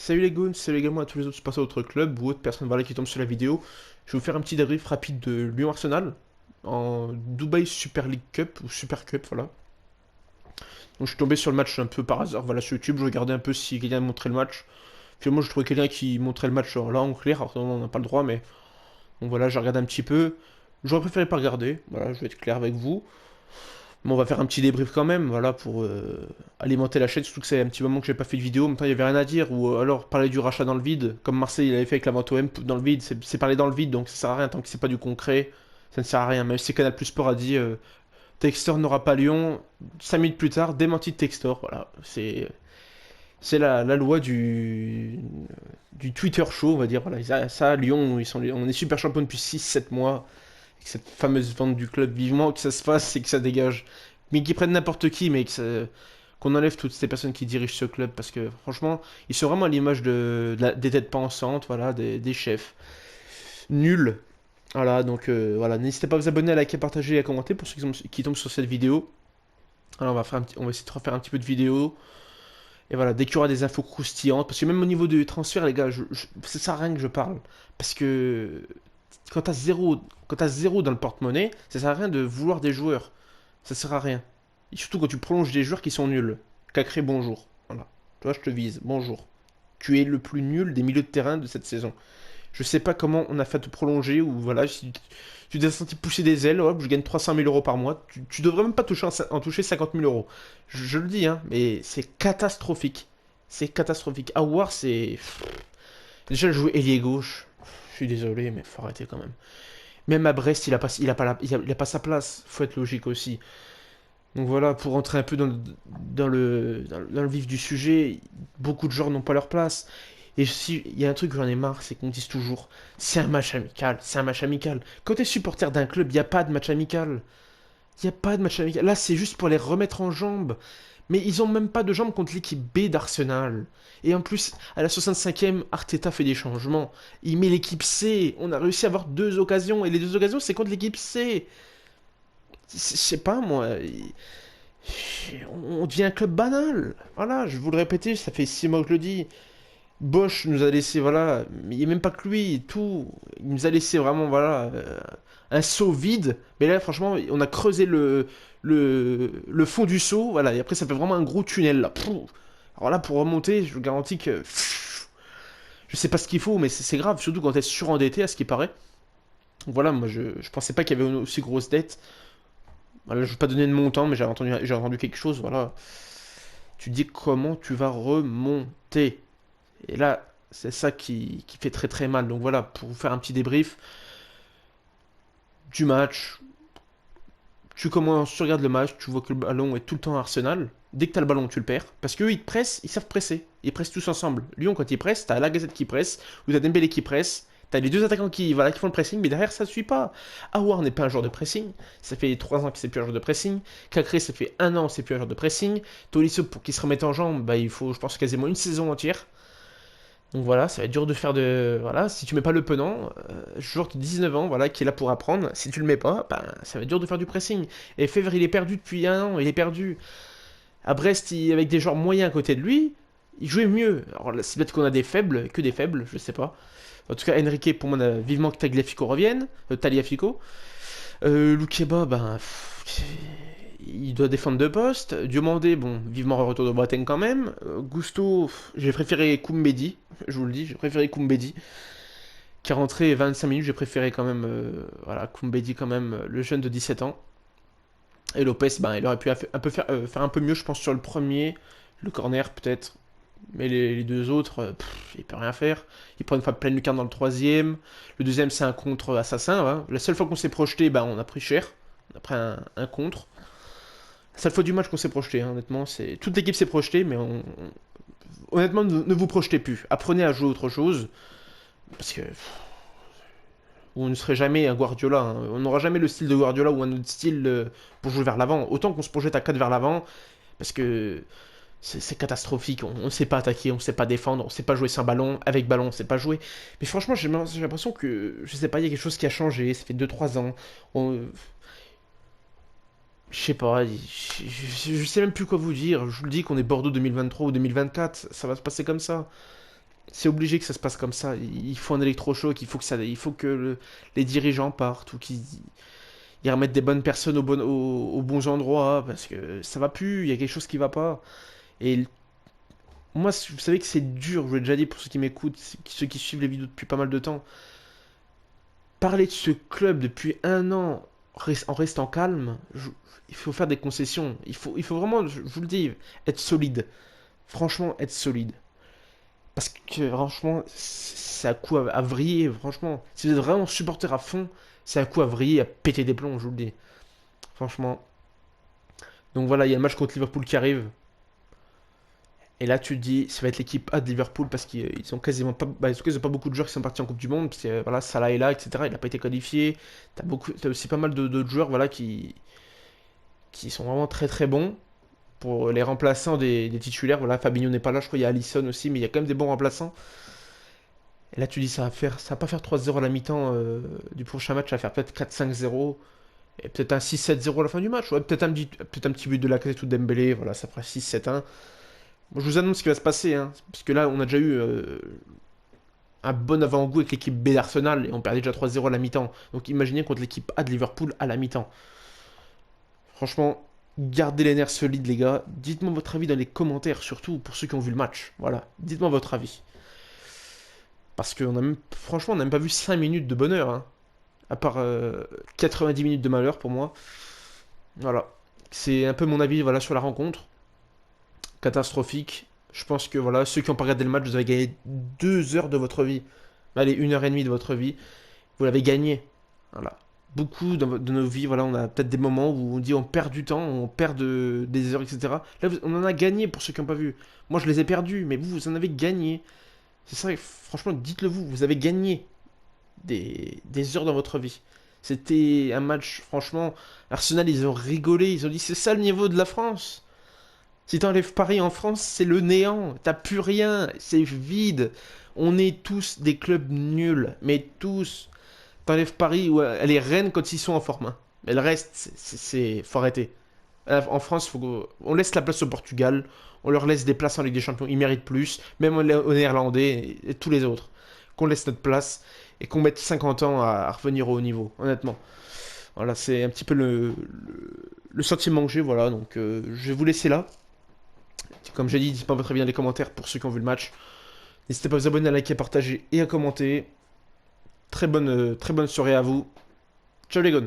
Salut les goons, salut également à tous les autres supporters d'autres clubs ou autres personnes voilà, qui tombent sur la vidéo. Je vais vous faire un petit débrief rapide de Lyon-Arsenal en Dubai Super League Cup ou Super Cup, voilà. Donc je suis tombé sur le match un peu par hasard, voilà, sur YouTube, je regardais un peu si quelqu'un montrait le match. Finalement, je trouvais quelqu'un qui montrait le match là en clair, alors on n'a pas le droit, mais donc voilà, j'ai regardé un petit peu. J'aurais préféré pas regarder, voilà, je vais être clair avec vous. Mais on va faire un petit débrief quand même, voilà, pour alimenter la chaîne, surtout que c'est un petit moment que j'ai pas fait de vidéo, en même temps il y avait rien à dire, ou alors parler du rachat dans le vide, comme Marseille il avait fait avec la vente OM dans le vide, c'est parler dans le vide, donc ça sert à rien tant que c'est pas du concret, ça ne sert à rien, même si Canal Plus Sport a dit Textor n'aura pas Lyon, 5 minutes plus tard, démenti de Textor, voilà, c'est la loi du Twitter show, on va dire, voilà, ça, Lyon, on est super champion depuis 6 7 mois, avec cette fameuse vente du club, vivement que ça se fasse et que ça dégage. Mais qu'ils prennent n'importe qui, mais qu'on enlève toutes ces personnes qui dirigent ce club, parce que franchement, ils sont vraiment à l'image des têtes pensantes, voilà, des chefs. Nuls. Voilà, donc voilà, n'hésitez pas à vous abonner, à liker, à partager et à commenter pour ceux qui tombent sur cette vidéo. Alors on va essayer de refaire un petit peu de vidéo. Et voilà, dès qu'il y aura des infos croustillantes, parce que même au niveau du transfert, les gars, ça sert à rien que je parle. Parce que quand t'as zéro dans le porte-monnaie, ça sert à rien de vouloir des joueurs. Ça sert à rien. Et surtout quand tu prolonges des joueurs qui sont nuls. Cacré, bonjour. Voilà. Toi, je te vise. Bonjour. Tu es le plus nul des milieux de terrain de cette saison. Je sais pas comment on a fait te prolonger, ou voilà, si tu t'es senti pousser des ailes, hop, je gagne 300 000 euros par mois. Tu devrais même pas en toucher 50 000 euros. Je le dis, hein, mais c'est catastrophique. C'est catastrophique. Awar, c'est. Déjà, le jouer ailier gauche. Je suis désolé, mais faut arrêter quand même. Même à Brest, il a pas sa place. Faut être logique aussi. Donc voilà, pour rentrer un peu dans le vif du sujet, beaucoup de joueurs n'ont pas leur place. Et si il y a un truc que j'en ai marre, c'est qu'on dise toujours, c'est un match amical, c'est un match amical. Quand t'es supporter d'un club, il n'y a pas de match amical. Il n'y a pas de match amical. Là, c'est juste pour les remettre en jambes. Mais ils ont même pas de jambes contre l'équipe B d'Arsenal. Et en plus, à la 65e, Arteta fait des changements. Il met l'équipe C. On a réussi à avoir 2 occasions. Et les 2 occasions, c'est contre l'équipe C. Je sais pas, moi. On devient un club banal. Voilà, je vous le répéter, ça fait 6 mois que je le dis. Bosch nous a laissé, voilà, mais il n'y a même pas que lui, tout. Il nous a laissé vraiment, voilà, un seau vide. Mais là, franchement, on a creusé le fond du seau, voilà, et après, ça fait vraiment un gros tunnel, là. Pfff. Alors là, pour remonter, je vous garantis que. Je sais pas ce qu'il faut, mais c'est grave, surtout quand t'es surendetté, à ce qui paraît. Donc voilà, moi, je pensais pas qu'il y avait une aussi grosse dette. Voilà, je vais pas donner de montant, mais j'ai entendu quelque chose, voilà. Tu te dis comment tu vas remonter. Et là, c'est ça qui fait très très mal. Donc voilà, pour vous faire un petit débrief du match, tu regardes le match, tu vois que le ballon est tout le temps à Arsenal. Dès que t'as le ballon, tu le perds. Parce qu'eux, ils te pressent, ils savent presser. Ils pressent tous ensemble. Lyon, quand ils pressent, t'as Lacazette qui presse, ou t'as Dembélé qui presse. T'as les deux attaquants voilà, qui font le pressing, mais derrière, ça ne suit pas. Aouar n'est pas un joueur de pressing. Ça fait 3 ans qu'il c'est plus un joueur de pressing. Cacré, ça fait 1 an, c'est plus un joueur de pressing. Tolisso, pour qu'il se remette en jambe, bah, il faut, je pense, quasiment une saison entière. Donc voilà, ça va être dur de faire de. Voilà, si tu mets pas le penant, joueur de 19 ans, voilà, qui est là pour apprendre, si tu le mets pas, ben, ça va être dur de faire du pressing. Et Fèvre, il est perdu depuis 1 an, il est perdu. À Brest, avec des joueurs moyens à côté de lui, il jouait mieux. Alors là, c'est peut-être qu'on a des faibles, que des faibles, je sais pas. En tout cas, Enrique, pour moi, on a vivement que Tagliafico revienne, Taliafico. Loukeba, ben, il doit défendre 2 postes. Diomandé, bon, vivement un retour de Boateng quand même. Gusto, j'ai préféré Koumbedi, je vous le dis, j'ai préféré Koumbedi. Qui est rentré 25 minutes, j'ai préféré quand même, voilà, Koumbedi quand même, le jeune de 17 ans. Et Lopez, ben, il aurait pu faire un peu mieux, je pense, sur le premier. Le corner, peut-être. Mais les 2 autres, il peut rien faire. Il prend une fois pleine lucarne dans le troisième. Le deuxième, c'est un contre assassin. Hein. La seule fois qu'on s'est projeté, ben, on a pris cher. On a pris un contre. La seule fois du match qu'on s'est projeté, hein, honnêtement. Toute l'équipe s'est projetée, mais honnêtement, ne vous projetez plus. Apprenez à jouer autre chose. Parce que on ne serait jamais un Guardiola. Hein. On n'aura jamais le style de Guardiola ou un autre style pour jouer vers l'avant. Autant qu'on se projette à 4 vers l'avant. Parce que c'est catastrophique. On ne sait pas attaquer, on ne sait pas défendre, on ne sait pas jouer sans ballon. Avec ballon, on ne sait pas jouer. Mais franchement, j'ai l'impression que, je sais pas, il y a quelque chose qui a changé. Ça fait 2 3 ans. Je sais pas, je sais même plus quoi vous dire. Je vous le dis qu'on est Bordeaux 2023 ou 2024, ça va se passer comme ça. C'est obligé que ça se passe comme ça. Il faut un électrochoc, il faut que les dirigeants partent ou qu'ils ils remettent des bonnes personnes aux bons endroits parce que ça va plus, il y a quelque chose qui va pas. Et moi, vous savez que c'est dur, je vous l'ai déjà dit pour ceux qui m'écoutent, ceux qui suivent les vidéos depuis pas mal de temps. Parler de ce club depuis un an en restant calme, il faut faire des concessions. Il faut vraiment, je vous le dis, être solide. Franchement, être solide. Parce que franchement, c'est à coup à vriller, franchement. Si vous êtes vraiment supporter à fond, c'est à coup à vriller, à péter des plombs, je vous le dis. Franchement. Donc voilà, il y a le match contre Liverpool qui arrive. Et là, tu te dis, ça va être l'équipe A de Liverpool parce qu'ils ont quasiment pas, bah, ils ont pas beaucoup de joueurs qui sont partis en Coupe du Monde. Parce que voilà, Salah est là, etc. Il n'a pas été qualifié. T'as aussi pas mal d'autres joueurs, voilà, qui sont vraiment très très bons pour les remplaçants des titulaires. Voilà, Fabinho n'est pas là, je crois, il y a Alisson aussi, mais il y a quand même des bons remplaçants. Et là, tu dis, ça va pas faire 3-0 à la mi-temps du prochain match, ça va faire peut-être 4-5-0 et peut-être un 6-7-0 à la fin du match. Ouais, peut-être un petit but de Lacazette ou de Dembélé, voilà, ça fera 6-7-1. Bon, je vous annonce ce qui va se passer, hein, parce que là, on a déjà eu un bon avant-goût avec l'équipe B d'Arsenal et on perdait déjà 3-0 à la mi-temps. Donc imaginez contre l'équipe A de Liverpool à la mi-temps. Franchement, gardez les nerfs solides, les gars. Dites-moi votre avis dans les commentaires, surtout pour ceux qui ont vu le match. Voilà, dites-moi votre avis. Parce que franchement, on n'a même pas vu 5 minutes de bonheur, hein. À part 90 minutes de malheur pour moi. Voilà. C'est un peu mon avis voilà, sur la rencontre. Catastrophique. Je pense que voilà, ceux qui n'ont pas regardé le match, vous avez gagné 2 heures de votre vie. Allez, 1 heure et demie de votre vie. Vous l'avez gagné. Voilà. Beaucoup de nos vies, voilà, on a peut-être des moments où on dit on perd du temps, on perd des heures, etc. Là, on en a gagné pour ceux qui n'ont pas vu. Moi, je les ai perdus, mais vous, vous en avez gagné. C'est ça, franchement, dites-le vous, vous avez gagné des heures dans votre vie. C'était un match, franchement, Arsenal, ils ont rigolé, ils ont dit c'est ça le niveau de la France. Si t'enlèves Paris en France, c'est le néant, t'as plus rien, c'est vide. On est tous des clubs nuls, mais tous. T'enlèves Paris, ouais, elle est reine quand ils sont en forme, hein. Mais le reste, faut arrêter. En France, on laisse la place au Portugal, on leur laisse des places en Ligue des Champions, ils méritent plus, même aux Néerlandais et tous les autres. Qu'on laisse notre place et qu'on mette 50 ans à revenir au haut niveau, honnêtement. Voilà, c'est un petit peu le sentiment que j'ai, voilà, donc je vais vous laisser là. Comme j'ai dit, dites-moi votre avis dans les commentaires pour ceux qui ont vu le match. N'hésitez pas à vous abonner, à liker, à partager et à commenter. Très bonne soirée à vous. Ciao les gars.